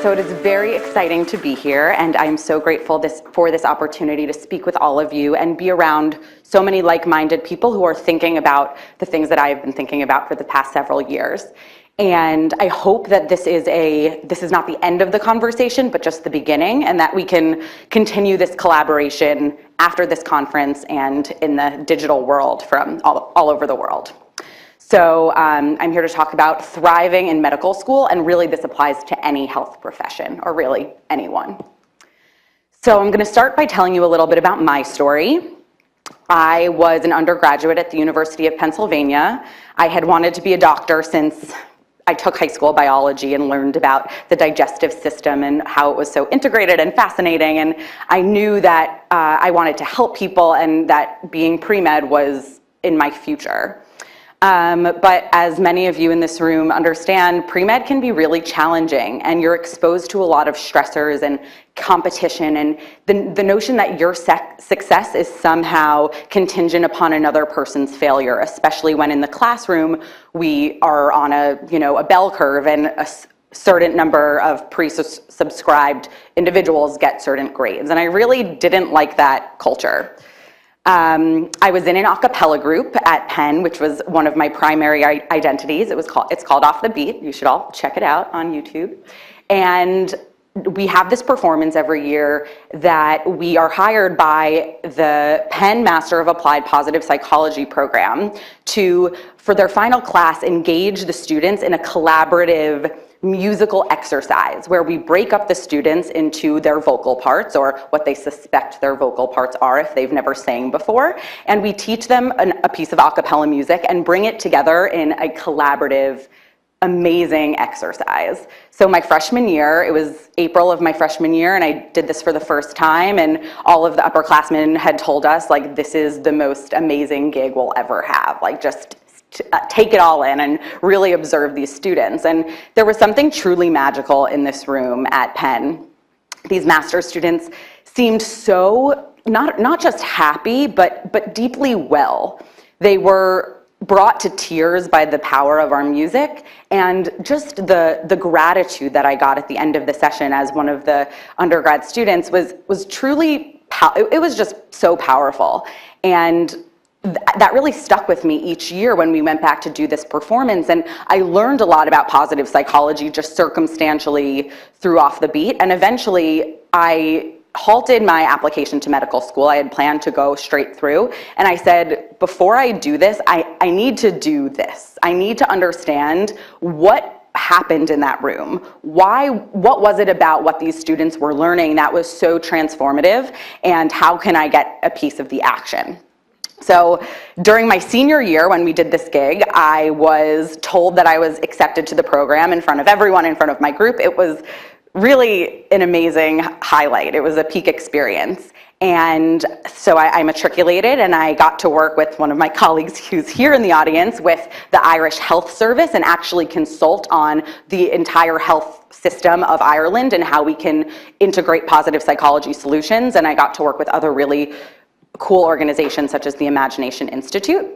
So it is very exciting to be here, and I'm so grateful for this opportunity to speak with all of you and be around so many like-minded people who are thinking about the things that I've been thinking about for the past several years. And I hope that this is not the end of the conversation, but just the beginning, and that we can continue this collaboration after this conference and in the digital world from all over the world. So I'm here to talk about thriving in medical school, and really this applies to any health profession, or really anyone. So I'm going to start by telling you a little bit about my story. I was an undergraduate at the University of Pennsylvania. I had wanted to be a doctor since I took high school biology and learned about the digestive system and how it was so integrated and fascinating, and I knew that I wanted to help people and that being pre-med was in my future. But as many of you in this room understand, pre-med can be really challenging, and you're exposed to a lot of stressors and competition, and the notion that your success is somehow contingent upon another person's failure, especially when in the classroom we are on a bell curve, and a certain number of pre-subscribed individuals get certain grades, and I really didn't like that culture. I was in an a cappella group at Penn, which was one of my primary identities. It's called Off the Beat. You should all check it out on YouTube. And we have this performance every year that we are hired by the Penn Master of Applied Positive Psychology program to, for their final class, engage the students in a collaborative musical exercise where we break up the students into their vocal parts, or what they suspect their vocal parts are if they've never sang before, and we teach them a piece of a cappella music and bring it together in a collaborative, amazing exercise. So my freshman year, it was April of my freshman year, and I did this for the first time, and all of the upperclassmen had told us, like, this is the most amazing gig we'll ever have, like, just take it all in and really observe these students. And there was something truly magical in this room at Penn. These master's students seemed so not just happy, but deeply well. They were brought to tears by the power of our music, and just the gratitude that I got at the end of the session as one of the undergrad students was truly, it was just so powerful. And that really stuck with me each year when we went back to do this performance, and I learned a lot about positive psychology just circumstantially through Off the Beat, and eventually I halted my application to medical school. I had planned to go straight through, and I said, before I do this, I need to do this. I need to understand what happened in that room. What was it about what these students were learning that was so transformative, and how can I get a piece of the action? So during my senior year, when we did this gig, I was told that I was accepted to the program in front of everyone, in front of my group. It was really an amazing highlight. It was a peak experience. And so I matriculated, and I got to work with one of my colleagues who's here in the audience with the Irish Health Service, and actually consult on the entire health system of Ireland and how we can integrate positive psychology solutions. And I got to work with other really cool organizations such as the Imagination Institute.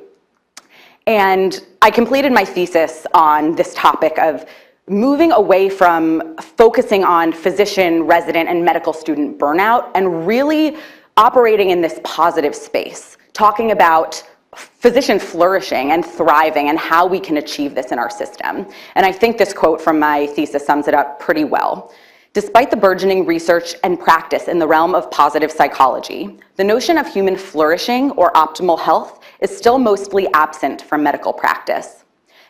And I completed my thesis on this topic of moving away from focusing on physician, resident, and medical student burnout, and really operating in this positive space, talking about physician flourishing and thriving and how we can achieve this in our system. And I think this quote from my thesis sums it up pretty well. Despite the burgeoning research and practice in the realm of positive psychology, the notion of human flourishing or optimal health is still mostly absent from medical practice.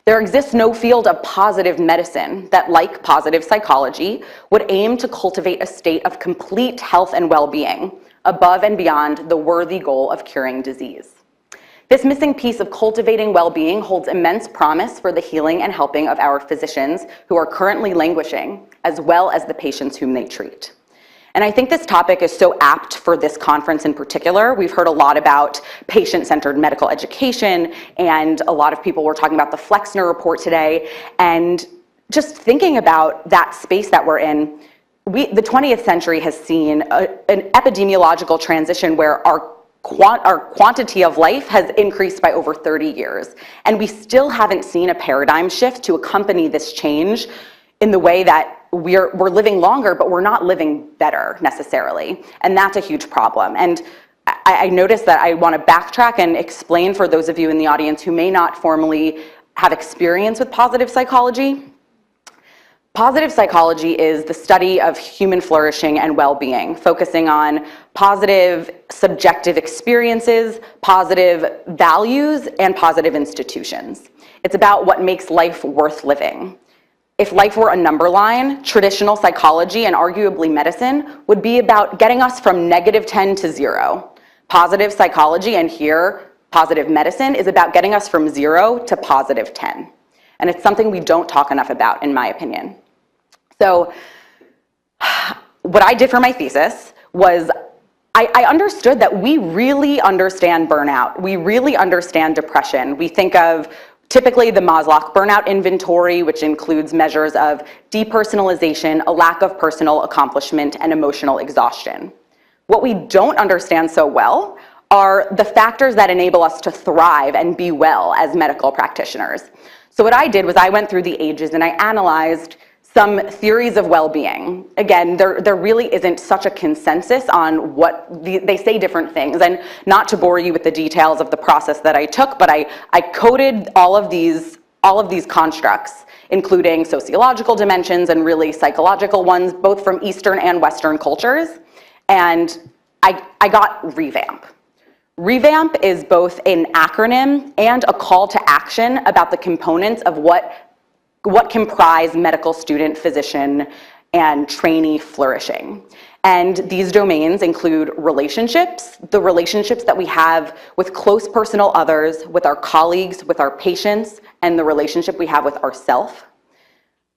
There exists no field of positive medicine that, like positive psychology, would aim to cultivate a state of complete health and well-being, above and beyond the worthy goal of curing disease. This missing piece of cultivating well-being holds immense promise for the healing and helping of our physicians who are currently languishing, as well as the patients whom they treat. And I think this topic is so apt for this conference in particular. We've heard a lot about patient-centered medical education, and a lot of people were talking about the Flexner report today. And just thinking about that space that we're in, the 20th century has seen an epidemiological transition where our quantity of life has increased by over 30 years. And we still haven't seen a paradigm shift to accompany this change in the way that we're living longer, but we're not living better necessarily. And that's a huge problem. And I noticed that I want to backtrack and explain for those of you in the audience who may not formally have experience with positive psychology. Positive psychology is the study of human flourishing and well-being, focusing on positive subjective experiences, positive values, and positive institutions. It's about what makes life worth living. If life were a number line, traditional psychology and arguably medicine would be about getting us from -10 to 0. Positive psychology, and here, positive medicine, is about getting us from 0 to +10. And it's something we don't talk enough about, in my opinion. So what I did for my thesis was I understood that we really understand burnout. We really understand depression. We think of typically the Maslow burnout inventory, which includes measures of depersonalization, a lack of personal accomplishment, and emotional exhaustion. What we don't understand so well are the factors that enable us to thrive and be well as medical practitioners. So what I did was I went through the ages and I analyzed some theories of well-being. Again, there really isn't such a consensus on what they say different things. And not to bore you with the details of the process that I took, but I coded all of these constructs, including sociological dimensions and really psychological ones, both from Eastern and Western cultures. And I got REVAMP. REVAMP is both an acronym and a call to action about the components of what comprise medical student, physician, and trainee flourishing. And these domains include relationships, the relationships that we have with close personal others, with our colleagues, with our patients, and the relationship we have with ourselves.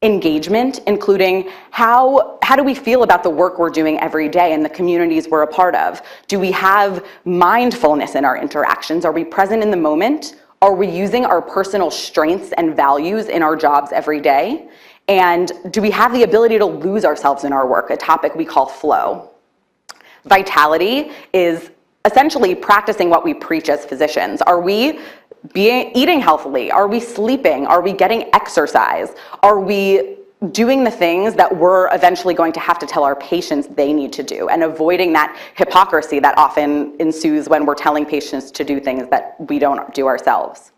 Engagement, including how do we feel about the work we're doing every day and the communities we're a part of? Do we have mindfulness in our interactions? Are we present in the moment? Are we using our personal strengths and values in our jobs every day? And do we have the ability to lose ourselves in our work, a topic we call flow? Vitality is essentially practicing what we preach as physicians. Are we eating healthily? Are we sleeping? Are we getting exercise? Are we doing the things that we're eventually going to have to tell our patients they need to do, and avoiding that hypocrisy that often ensues when we're telling patients to do things that we don't do ourselves?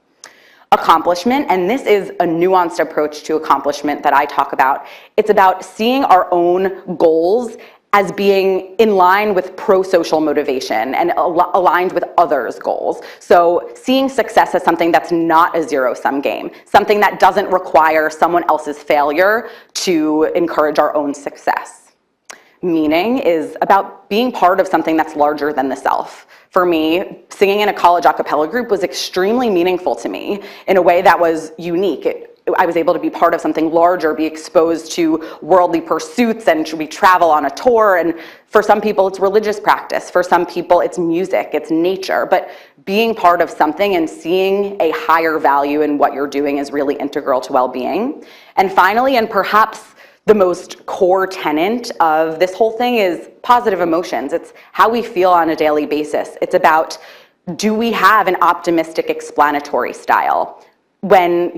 Accomplishment, and this is a nuanced approach to accomplishment that I talk about. It's about seeing our own goals as being in line with pro-social motivation and aligned with others' goals. So seeing success as something that's not a zero-sum game, something that doesn't require someone else's failure to encourage our own success. Meaning is about being part of something that's larger than the self. For me, singing in a college a cappella group was extremely meaningful to me in a way that was unique. I was able to be part of something larger, be exposed to worldly pursuits, and we travel on a tour. And for some people, it's religious practice. For some people, it's music, it's nature. But being part of something and seeing a higher value in what you're doing is really integral to well-being. And finally, and perhaps the most core tenet of this whole thing, is positive emotions. It's how we feel on a daily basis. It's about, do we have an optimistic explanatory style? When,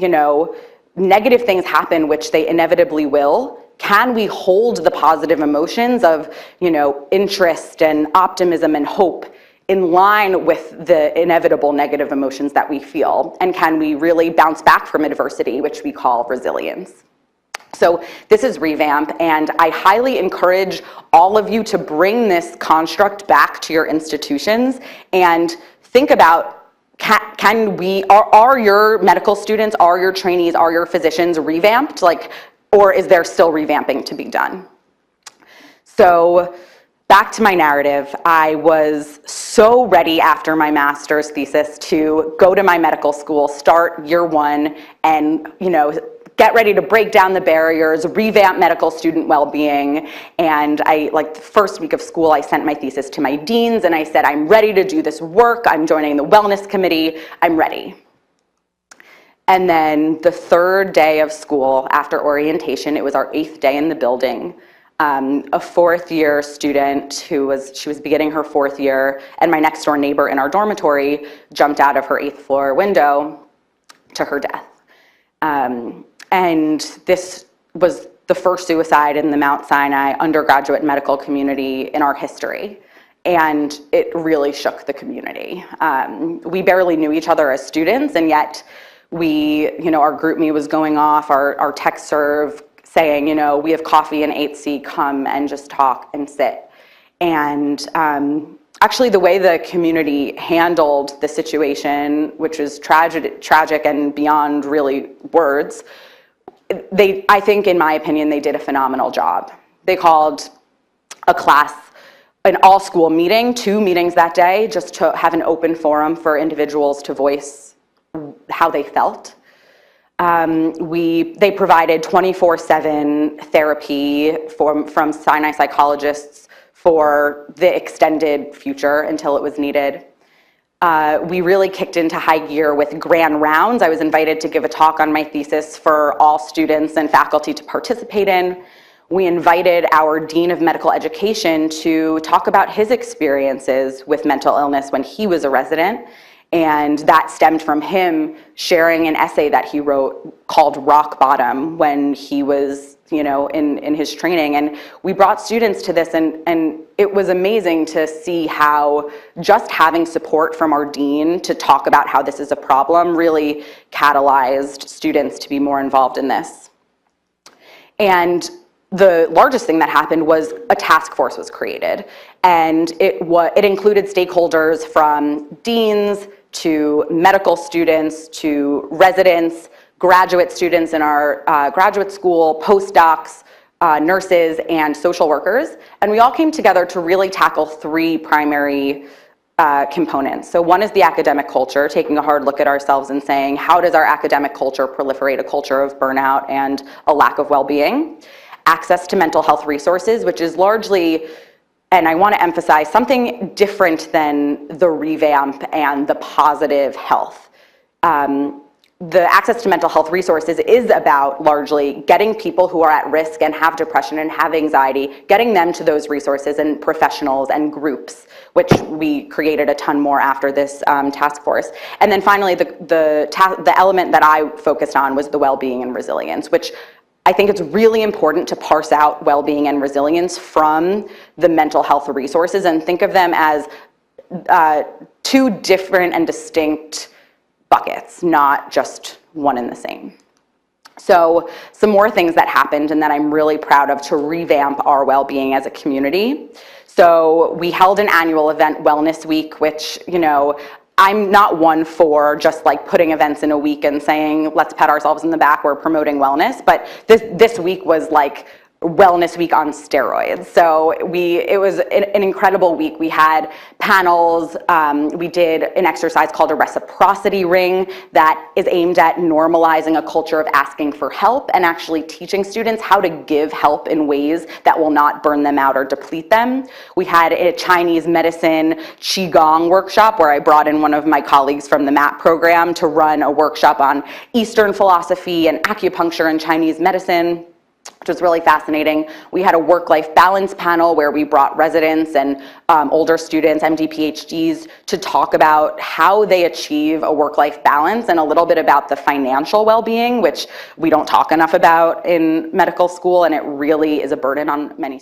negative things happen, which they inevitably will, can we hold the positive emotions of, interest and optimism and hope in line with the inevitable negative emotions that we feel? And can we really bounce back from adversity, which we call resilience? So this is REVAMP, and I highly encourage all of you to bring this construct back to your institutions and think about, are your medical students, are your trainees, are your physicians revamped, or is there still revamping to be done? So back to my narrative, I was so ready after my master's thesis to go to my medical school, start year one, and get ready to break down the barriers, revamp medical student well-being. And the first week of school, I sent my thesis to my deans and I said, I'm ready to do this work. I'm joining the wellness committee. I'm ready. And then the third day of school after orientation, it was our 8th day in the building, a 4th year student she was beginning her 4th year, and my next door neighbor in our dormitory jumped out of her 8th floor window to her death. And this was the first suicide in the Mount Sinai undergraduate medical community in our history. And it really shook the community. We barely knew each other as students, and yet our group me was going off, our tech serve saying, we have coffee in 8C, come and just talk and sit. And actually the way the community handled the situation, which is tragic and beyond really words, I think, in my opinion, they did a phenomenal job. They called a class, an all-school meeting, 2 meetings that day, just to have an open forum for individuals to voice how they felt. They provided 24/7 therapy from Sinai psychologists for the extended future until it was needed. We really kicked into high gear with grand rounds. I was invited to give a talk on my thesis for all students and faculty to participate in. We invited our Dean of Medical Education to talk about his experiences with mental illness when he was a resident. And that stemmed from him sharing an essay that he wrote called Rock Bottom when he was, in his training. And we brought students to this, and it was amazing to see how just having support from our dean to talk about how this is a problem really catalyzed students to be more involved in this. And the largest thing that happened was a task force was created, and it included stakeholders from deans to medical students to residents, graduate students in our graduate school, postdocs, nurses, and social workers. And we all came together to really tackle 3 primary components. So one is the academic culture, taking a hard look at ourselves and saying, how does our academic culture proliferate a culture of burnout and a lack of well-being? Access to mental health resources, which is largely, and I want to emphasize, something different than the REVAMP and the positive health. The access to mental health resources is about largely getting people who are at risk and have depression and have anxiety, getting them to those resources and professionals and groups, which we created a ton more after this task force. And then finally, the element that I focused on was the well-being and resilience, which I think it's really important to parse out well-being and resilience from the mental health resources and think of them as 2 different and distinct buckets, not just one and the same. So some more things that happened and that I'm really proud of to revamp our well-being as a community. So we held an annual event, Wellness Week, which, I'm not one for just like putting events in a week and saying, let's pat ourselves in the back, we're promoting wellness. But this week was like Wellness Week on steroids. So it was an incredible week. We had panels. We did an exercise called a reciprocity ring that is aimed at normalizing a culture of asking for help and actually teaching students how to give help in ways that will not burn them out or deplete them. We had a Chinese medicine Qigong workshop where I brought in one of my colleagues from the MAP program to run a workshop on Eastern philosophy and acupuncture and Chinese medicine, which was really fascinating. We had a work-life balance panel where we brought residents and older students, MD, PhDs, to talk about how they achieve a work-life balance and a little bit about the financial well-being, which we don't talk enough about in medical school, and it really is a burden on many.